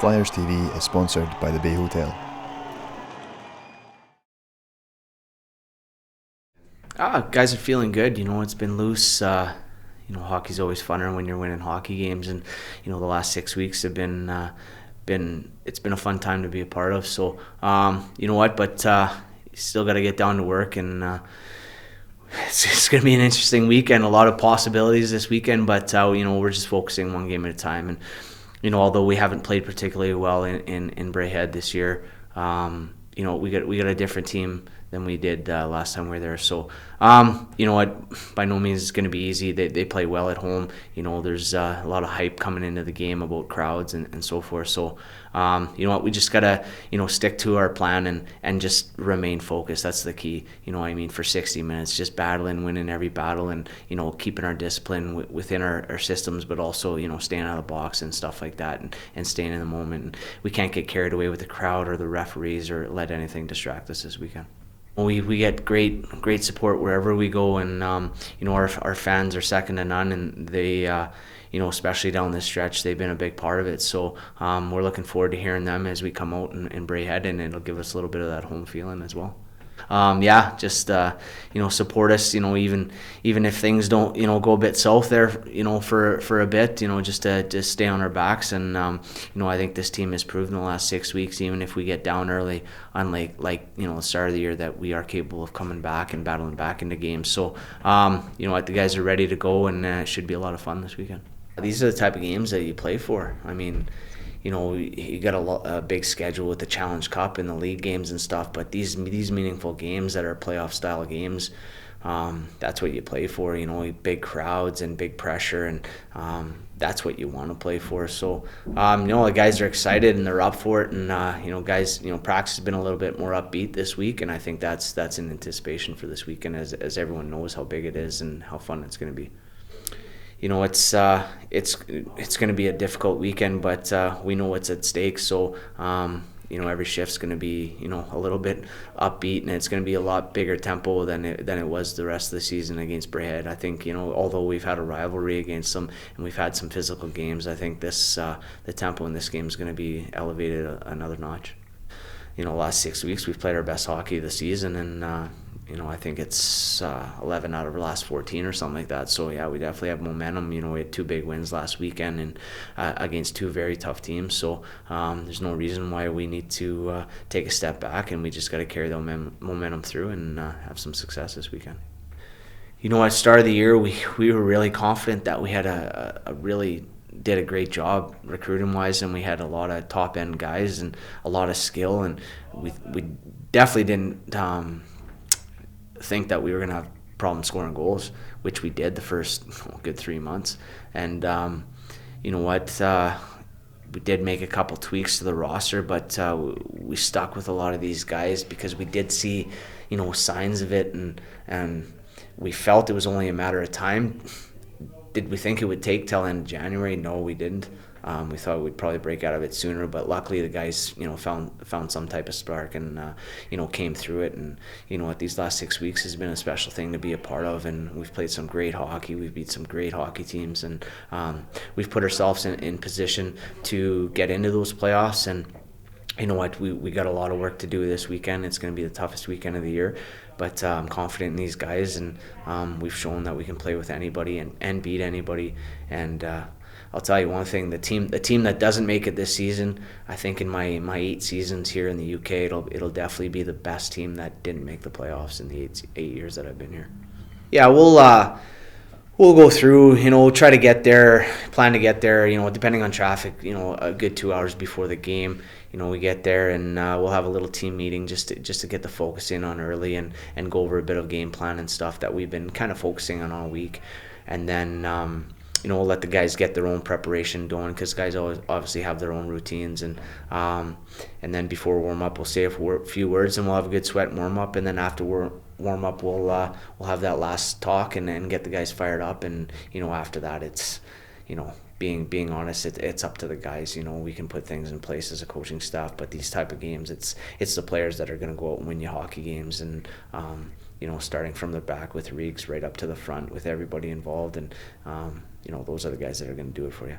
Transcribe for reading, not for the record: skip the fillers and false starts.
Flyers TV is sponsored by the Bay Hotel. Guys are feeling good. It's been loose. Hockey's always funner when you're winning hockey games, and the last 6 weeks have been it's been a fun time to be a part of. So you know what, but you still got to get down to work, and it's going to be an interesting weekend. A lot of possibilities this weekend, but we're just focusing one game at a time. And although we haven't played particularly well in Braehead this year, we got a different team than we did last time we were there. So, you know what? By no means it's going to be easy. They play well at home. There's a lot of hype coming into the game about crowds and so forth. So, you know what? We just got to, stick to our plan and just remain focused. That's the key. For 60 minutes, just battling, winning every battle, and, keeping our discipline within our systems, but also, staying out of the box and stuff like that, and staying in the moment. And we can't get carried away with the crowd or the referees or let anything distract us this weekend. We get great support wherever we go, and our fans are second to none, and they especially down this stretch, they've been a big part of it. So we're looking forward to hearing them as we come out in Braehead, and it'll give us a little bit of that home feeling as well. Just support us, even if things don't go a bit south there, for a bit, just to stay on our backs. And I think this team has proven the last 6 weeks, even if we get down early, unlike the start of the year, that we are capable of coming back and battling back into games. So the guys are ready to go, and it should be a lot of fun this weekend. These are the type of games that you play for. You got a big schedule with the Challenge Cup and the league games and stuff, but these meaningful games that are playoff style games, that's what you play for. Big crowds and big pressure, and that's what you want to play for. So the guys are excited and they're up for it, and guys, practice has been a little bit more upbeat this week, and I think that's in anticipation for this weekend, as everyone knows how big it is and how fun it's going to be. It's going to be a difficult weekend, but we know what's at stake. So every shift's going to be a little bit upbeat, and it's going to be a lot bigger tempo than it was the rest of the season against Braehead. I think although we've had a rivalry against them and we've had some physical games, I think the tempo in this game is going to be elevated another notch. Last 6 weeks we've played our best hockey of the season, and I think it's 11 out of our last 14 or something like that. So yeah, we definitely have momentum. We had 2 big wins last weekend, and against 2 very tough teams. So there's no reason why we need to take a step back, and we just got to carry that momentum through and have some success this weekend. At the start of the year, we were really confident that we had did a great job recruiting wise, and we had a lot of top end guys and a lot of skill, and we definitely didn't think that we were going to have problems scoring goals, which we did the first good 3 months. And we did make a couple tweaks to the roster, but we stuck with a lot of these guys because we did see signs of it, and we felt it was only a matter of time. Did we think it would take till end of January? No, we didn't. We thought we'd probably break out of it sooner, but luckily the guys, found some type of spark and, came through it. And, these last 6 weeks has been a special thing to be a part of, and we've played some great hockey. We've beat some great hockey teams, and we've put ourselves in position to get into those playoffs. And we got a lot of work to do this weekend. It's going to be the toughest weekend of the year, but I'm confident in these guys, and we've shown that we can play with anybody and beat anybody. And I'll tell you one thing: the team that doesn't make it this season, I think in my 8 seasons here in the UK, it'll definitely be the best team that didn't make the playoffs in the 8 years that I've been here. Yeah, we'll go through, try to get there, plan to get there, depending on traffic, a good 2 hours before the game. We get there, and we'll have a little team meeting just to get the focus in on early and go over a bit of game plan and stuff that we've been kind of focusing on all week. And then, we'll let the guys get their own preparation going, because guys obviously have their own routines. And then before warm-up, we'll say a few words, and we'll have a good sweat warm-up. And then after warm-up, we'll have that last talk and get the guys fired up. And, after that, it's, being honest, it's up to the guys. We can put things in place as a coaching staff, but these type of games, it's the players that are going to go out and win you hockey games. And starting from the back with Reeks right up to the front with everybody involved, and those are the guys that are going to do it for you.